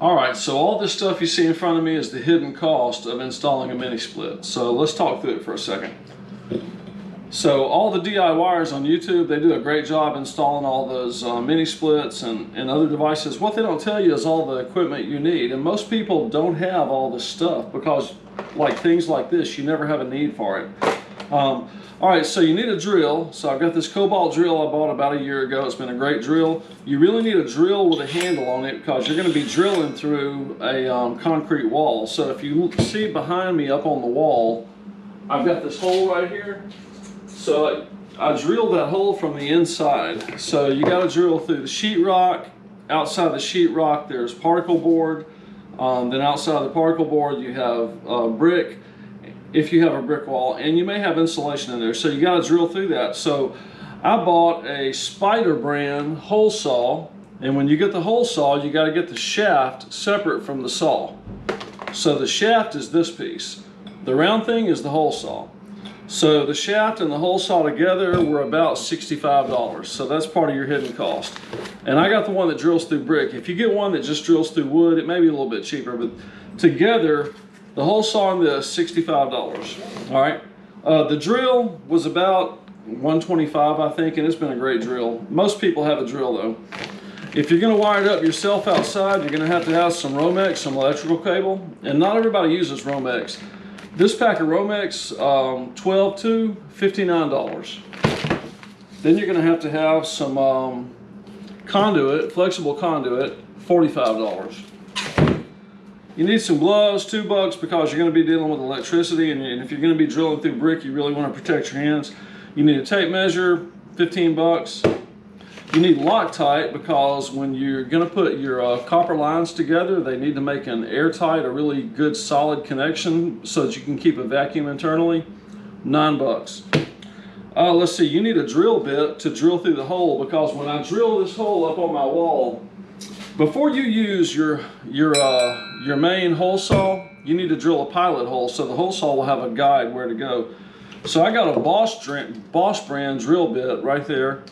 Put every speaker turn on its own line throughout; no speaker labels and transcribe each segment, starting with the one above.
Alright, so all this stuff you see in front of me is the hidden cost of installing a mini split. So let's talk through it for a second. So all the DIYers on YouTube, they do a great job installing all those mini splits and other devices. What they don't tell you is all the equipment you need. And most people don't have all this stuff because like things like this, you never have a need for it. Alright, so you need a drill. So I've got this Cobalt drill I bought about a year ago. It's been a great drill. You really need a drill with a handle on it because you're going to be drilling through a concrete wall. So if you see behind me up on the wall, I've got this hole right here. So I drilled that hole from the inside. So you got to drill through the sheetrock. Outside the sheetrock there's particle board. Then outside the particle board you have brick, if you have a brick wall, and you may have insulation in there. So you got to drill through that. So I bought a Spider brand hole saw, and when you get the hole saw you got to get the shaft separate from the saw. So the shaft is this piece. The round thing is the hole saw. So the shaft and the hole saw together were about $65. So that's part of your hidden cost. And I got the one that drills through brick. If you get one that just drills through wood, it may be a little bit cheaper, but together, the hole saw on this, $65. All right. The drill was about $125, I think, and it's been a great drill. Most people have a drill though. If you're going to wire it up yourself outside, you're going to have some Romex, some electrical cable, and not everybody uses Romex. This pack of Romex, 12 to $59. Then you're going to have some conduit, flexible conduit, $45. You need some gloves, $2 because you're going to be dealing with electricity, and if you're going to be drilling through brick, you really want to protect your hands. You need a tape measure, $15. You need Loctite because when you're going to put your copper lines together, they need to make an airtight, a really good solid connection so that you can keep a vacuum internally. $9. Let's see, you need a drill bit to drill through the hole because when I drill this hole up on my wall, before you use your main hole saw, you need to drill a pilot hole so the hole saw will have a guide where to go. So I got a Bosch brand drill bit right there.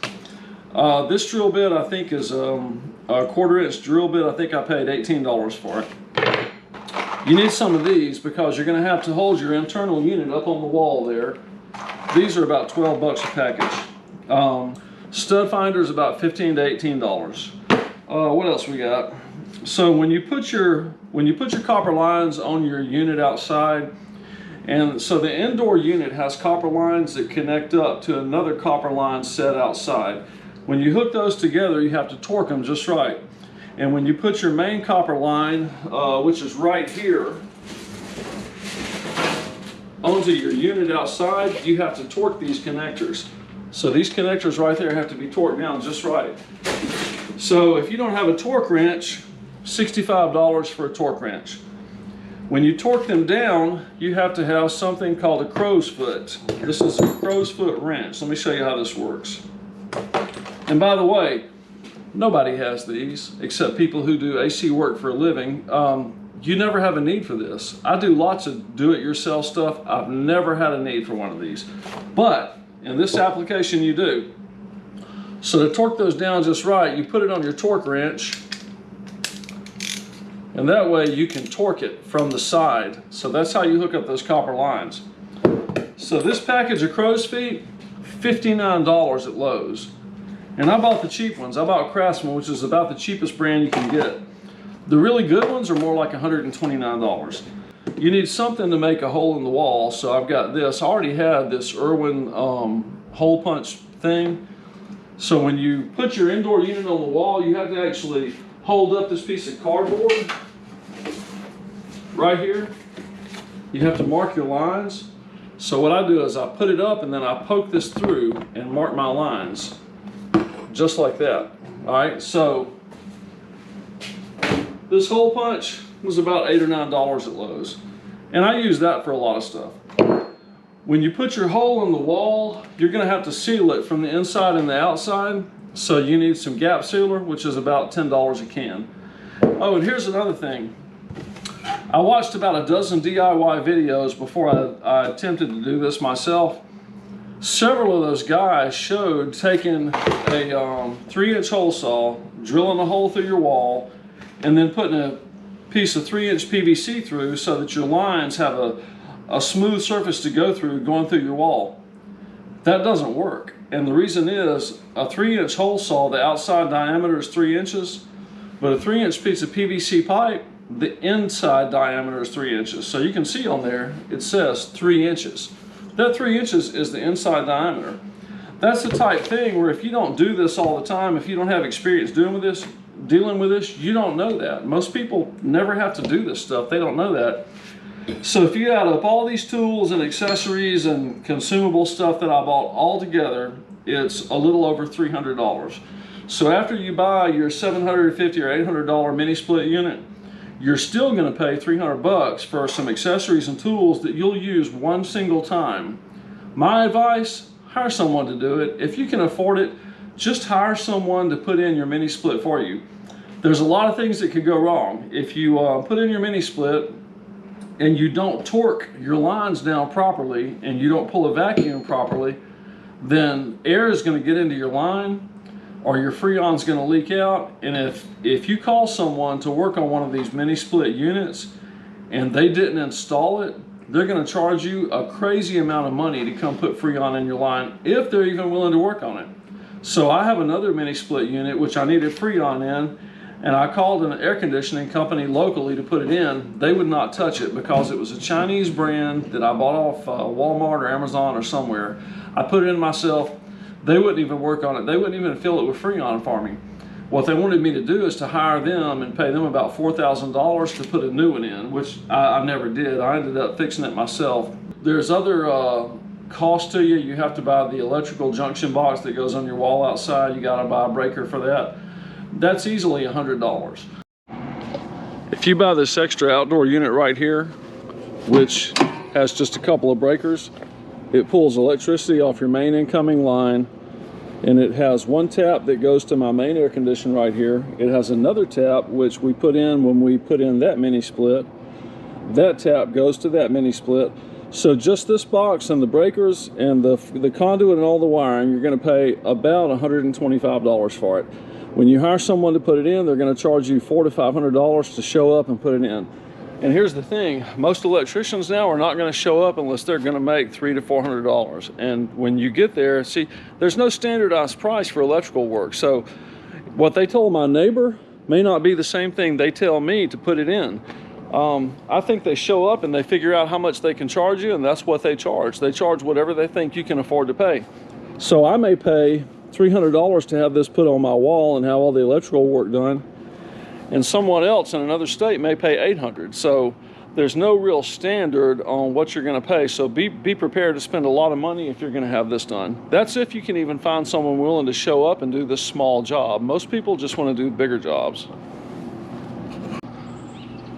This drill bit I think is a 1/4 inch drill bit. I think I paid $18 for it. You need some of these because you're going to have to hold your internal unit up on the wall there. These are about $12 a package. Stud finder is about $15 to $18. What else we got? So when you put your copper lines on your unit outside, and so the indoor unit has copper lines that connect up to another copper line set outside. When you hook those together, you have to torque them just right. And when you put your main copper line, which is right here, onto your unit outside, you have to torque these connectors. So these connectors right there have to be torqued down just right. So if you don't have a torque wrench, $65 for a torque wrench. When you torque them down, you have to have something called a crow's foot. This is a crow's foot wrench. Let me show you how this works. And by the way, nobody has these except people who do AC work for a living. You never have a need for this. I do lots of do-it-yourself stuff. I've never had a need for one of these. But in this application you do. So to torque those down just right, you put it on your torque wrench, and that way you can torque it from the side. So that's how you hook up those copper lines. So this package of crow's feet, $59 at Lowe's. And I bought the cheap ones. I bought Craftsman, which is about the cheapest brand you can get. The really good ones are more like $129. You need something to make a hole in the wall, so I've got this. I already had this Irwin hole punch thing. So when you put your indoor unit on the wall, you have to actually hold up this piece of cardboard right here. You have to mark your lines. So what I do is I put it up and then I poke this through and mark my lines, just like that. All right, so this hole punch was about $8 or $9 at Lowe's, and I use that for a lot of stuff. When you put your hole in the wall, you're going to have to seal it from the inside and the outside. So you need some gap sealer, which is about $10 a can. Oh, and here's another thing. I watched about a dozen DIY videos before I attempted to do this myself. Several of those guys showed taking a 3-inch hole saw, drilling a hole through your wall, and then putting piece of 3-inch PVC through so that your lines have a smooth surface to go through going through your wall. That doesn't work. And the reason is a 3-inch hole saw, the outside diameter is 3 inches, but a 3-inch piece of PVC pipe, the inside diameter is 3 inches. So you can see on there, it says 3 inches. That 3 inches is the inside diameter. That's the type thing where if you don't do this all the time, if you don't have experience dealing with this, you don't know that. Most people never have to do this stuff. They don't know that. So if you add up all these tools and accessories and consumable stuff that I bought all together, it's a little over $300. So after you buy your $750 or $800 mini split unit, you're still going to pay $300 for some accessories and tools that you'll use one single time. My advice, hire someone to do it. If you can afford it, just hire someone to put in your mini split for you. There's a lot of things that could go wrong. If you put in your mini split and you don't torque your lines down properly and you don't pull a vacuum properly, then air is going to get into your line or your freon is going to leak out. And if you call someone to work on one of these mini split units and they didn't install it, they're going to charge you a crazy amount of money to come put freon in your line if they're even willing to work on it. So I have another mini split unit which I needed freon in, and I called an air conditioning company locally to put it in. They would not touch it because it was a Chinese brand that I bought off Walmart or Amazon or somewhere. I put it in myself. They wouldn't even work on it. They wouldn't even fill it with freon for me. What they wanted me to do is to hire them and pay them about $4,000 to put a new one in, which I never did. I ended up fixing it myself. There's other cost to you. You have to buy the electrical junction box that goes on your wall outside. You got to buy a breaker for that. That's easily $100. If you buy this extra outdoor unit right here, which has just a couple of breakers, it pulls electricity off your main incoming line, and it has one tap that goes to my main air conditioner right here. It has another tap which we put in when we put in that mini split. That tap goes to that mini split. So just this box and the breakers and the conduit and all the wiring, you're going to pay about $125 for it. When you hire someone to put it in, they're going to charge you $400 to $500 to show up and put it in. And here's the thing, most electricians now are not going to show up unless they're going to make $300 to $400. And when you get there, see, there's no standardized price for electrical work. So what they told my neighbor may not be the same thing they tell me to put it in. I think they show up and they figure out how much they can charge you, and that's what they charge. They charge whatever they think you can afford to pay. So I may pay $300 to have this put on my wall and have all the electrical work done, and someone else in another state may pay $800. So there's no real standard on what you're going to pay. So be prepared to spend a lot of money if you're going to have this done. That's if you can even find someone willing to show up and do this small job. Most people just want to do bigger jobs.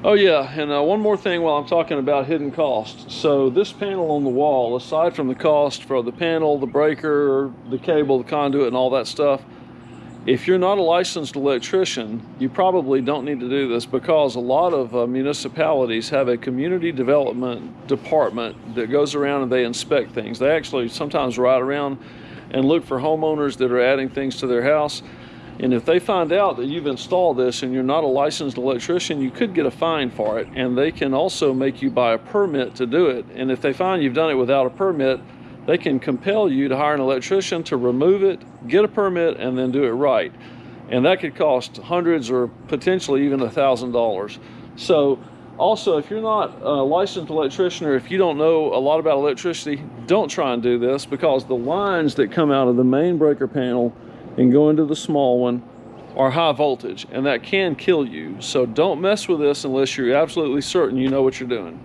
Oh yeah, and one more thing while I'm talking about hidden costs. So this panel on the wall, aside from the cost for the panel, the breaker, the cable, the conduit, and all that stuff, if you're not a licensed electrician, you probably don't need to do this, because a lot of municipalities have a community development department that goes around and they inspect things. They actually sometimes ride around and look for homeowners that are adding things to their house. And if they find out that you've installed this and you're not a licensed electrician, you could get a fine for it. And they can also make you buy a permit to do it. And if they find you've done it without a permit, they can compel you to hire an electrician to remove it, get a permit, and then do it right. And that could cost hundreds or potentially even $1,000. So also, if you're not a licensed electrician, or if you don't know a lot about electricity, don't try and do this, because the lines that come out of the main breaker panel and go into the small one are high voltage, and that can kill you. So don't mess with this unless you're absolutely certain you know what you're doing.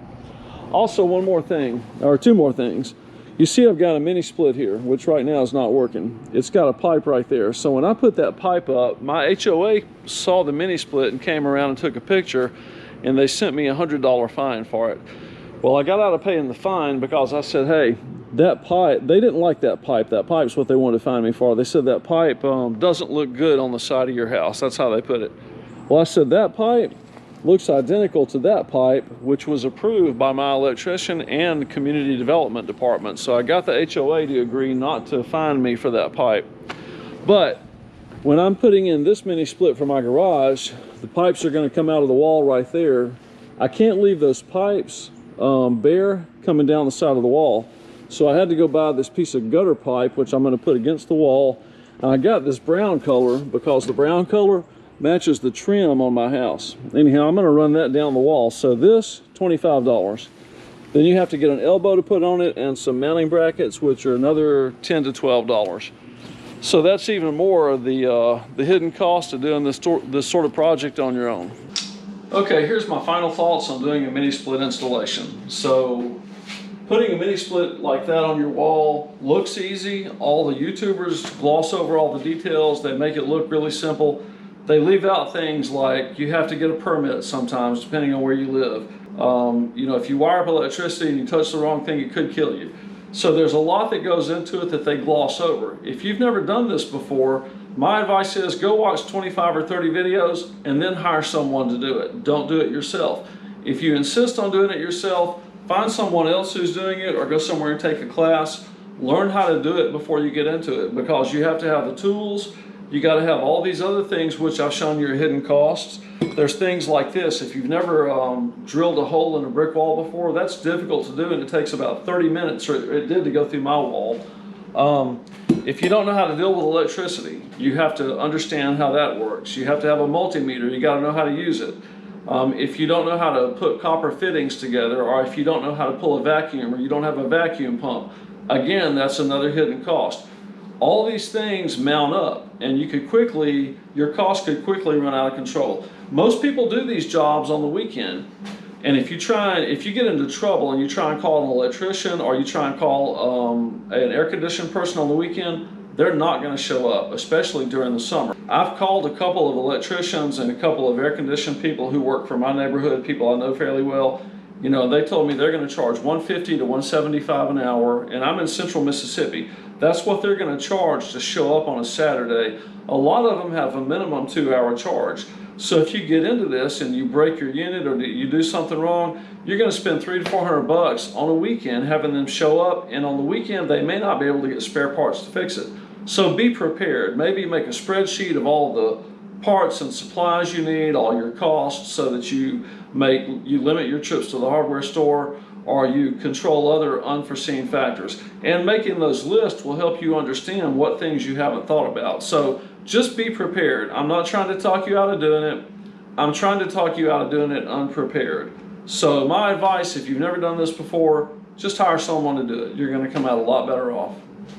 Also, one more thing, or two more things. You see I've got a mini split here, which right now is not working. It's got a pipe right there. So when I put that pipe up, my HOA saw the mini split and came around and took a picture, and they sent me a $100 fine for it. Well, I got out of paying the fine because I said, hey, that pipe, they didn't like that pipe. That pipe's what they wanted to fine me for. They said that pipe doesn't look good on the side of your house. That's how they put it. Well, I said that pipe looks identical to that pipe, which was approved by my electrician and community development department. So I got the HOA to agree not to fine me for that pipe. But When I'm putting in this mini split for my garage, the pipes are going to come out of the wall right there. I can't leave those pipes bare coming down the side of the wall. So I had to go buy this piece of gutter pipe, which I'm going to put against the wall. And I got this brown color because the brown color matches the trim on my house. Anyhow, I'm going to run that down the wall. So this, $25. Then you have to get an elbow to put on it and some mounting brackets, which are another $10 to $12. So that's even more of the hidden cost of doing this sort of project on your own. Okay, here's my final thoughts on doing a mini split installation. So putting a mini split like that on your wall looks easy. All the YouTubers gloss over all the details. They make it look really simple. They leave out things like you have to get a permit sometimes, depending on where you live. You know, if you wire up electricity and you touch the wrong thing, it could kill you. So there's a lot that goes into it that they gloss over. If you've never done this before, my advice is go watch 25 or 30 videos and then hire someone to do it. Don't do it yourself. If you insist on doing it yourself, find someone else who's doing it or go somewhere and take a class. Learn how to do it before you get into it, because you have to have the tools. You got to have all these other things which I've shown you are hidden costs. There's things like this. If you've never drilled a hole in a brick wall before, that's difficult to do, and it takes about 30 minutes, or it did, to go through my wall. If you don't know how to deal with electricity, you have to understand how that works. You have to have a multimeter. You got to know how to use it. If you don't know how to put copper fittings together, or if you don't know how to pull a vacuum, or you don't have a vacuum pump, again, that's another hidden cost. All these things mount up, and your cost could quickly run out of control. Most people do these jobs on the weekend, and if you get into trouble and you try and call an electrician, or you try and call an air conditioning person on the weekend, they're not going to show up, especially during the summer. I've called a couple of electricians and a couple of air conditioning people who work for my neighborhood, people I know fairly well. You know, they told me they're going to charge $150 to $175 an hour, and I'm in central Mississippi. That's what they're going to charge to show up on a Saturday. A lot of them have a minimum 2-hour charge. So if you get into this and you break your unit or you do something wrong, you're going to spend $300 to $400 on a weekend having them show up, and on the weekend they may not be able to get spare parts to fix it. So be prepared. Maybe make a spreadsheet of all the parts and supplies you need, all your costs, so that you limit your trips to the hardware store, or you control other unforeseen factors. And making those lists will help you understand what things you haven't thought about. So just be prepared. I'm not trying to talk you out of doing it. I'm trying to talk you out of doing it unprepared. So my advice, if you've never done this before, just hire someone to do it. You're going to come out a lot better off.